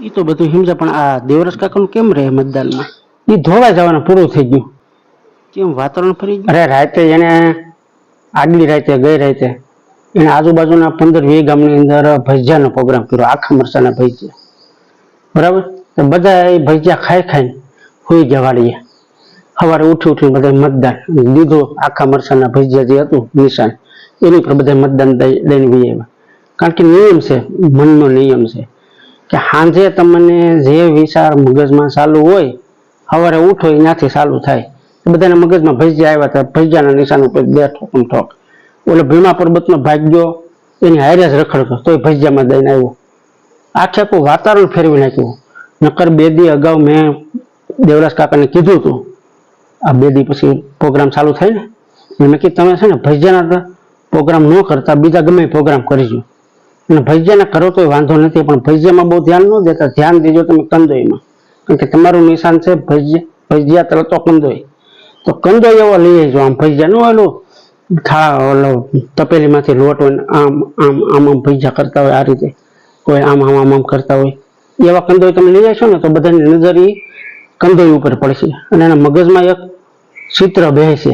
એ તો બધું સમજા, પણ આ દેવરાજ કાકાનું કેમ રહે મતદાનમાં? એ ધોવા જવાનું પૂરું થઈ ગયું. કેમ વાતાવરણ ફરી ગયું? અરે રાતે એને આગલી રાતે ગઈ રાતે એને આજુબાજુના 15-20 ગામની અંદર ભજીયાનો પ્રોગ્રામ કર્યો, આખા મરચાના ભજીયા. બરાબર, તો બધા એ ભજીયા ખાઈ ખાઈને હોઈ ગયા વાળીએ. સવારે ઉઠીને બધા મતદાન દીધું, આખા મરચાના ભજીયા જે હતું નિશાન એની પર બધા મતદાન લઈને ગઈ આવ્યા. કારણ કે નિયમ છે, મનનો નિયમ છે કે સાંજે તમને જે વિચાર મગજમાં ચાલુ હોય સવારે ઉઠો એનાથી ચાલુ થાય. બધાના મગજમાં ભજીયા આવ્યા હતા, ભજીયાના નિશાન ઉપર બે ઠોકમ ઠોક. ઓલો ભીમા પર્વતનો ભાગ્યો એની હારે જ રખડતો તોય ભજીયામાં દઈને આવ્યો. આખે આખું વાતાવરણ ફેરવી નાખ્યું. નકર 2 દી અગાઉ મેં દેવરાજ કાકાને કીધું હતું, આ 2 દી પછી પ્રોગ્રામ ચાલુ થાય ને, મેં કીધું તમે છે ને ભજીયાના પ્રોગ્રામ ન કરતા બીજા ગમે પ્રોગ્રામ કરીજો. અને ભજીયાના કરો તો વાંધો નથી, પણ ભજીયામાં બહુ ધ્યાન ન દેતા, ધ્યાન દેજો તમે કંદોઈમાં. કારણ કે તમારું નિશાન છે ભજીયા તરતો કંદોઈ. તો કંદોઈ એવો લઈ આવજો. આમ ભજીયા ન ઓલું ઓલો તપેલીમાંથી લોટ હોય આમ આમ આમ આમ ભજીયા કરતા હોય, આ રીતે કોઈ આમ આમ આમ આમ કરતા હોય એવા કંદોઈ તમે લઈ આવશો ને તો બધાની નજર એ કંદોઈ ઉપર પડશે અને એના મગજમાં એક ચિત્ર બેસે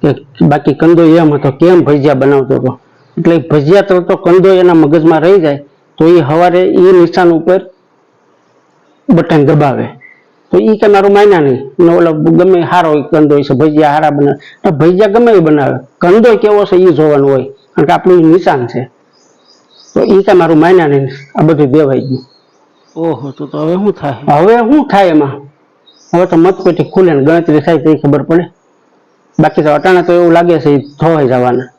કે બાકી કંદોઈ એમ હતો, કેમ ભજીયા બનાવતો હતો. એટલે ભજીયા તરતો કંદોઈ એના મગજમાં રહી જાય તો એ સવારે એ નિશાન ઉપર બટન દબાવે તો એ કે મારું માન્યા નહીં. ઓલો ગમે સારો કંદોઈ છે, ભજીયા સારા બનાવે, ભજીયા ગમે એ બનાવે, કંદોઈ કેવો છે એ જોવાનું હોય, કારણ કે આપણું નિશાન છે. તો એ કે મારું માન્યા નહીં, આ બધું દેવાઈ ગયું. ઓહો, તો હવે શું થાય? હવે શું થાય એમાં? હવે તો મતપેટી ખુલે ને ગણતરી થાય તો ખબર પડે. બાકી તો અટાણા તો એવું લાગે છે ધોવાઈ જવાના.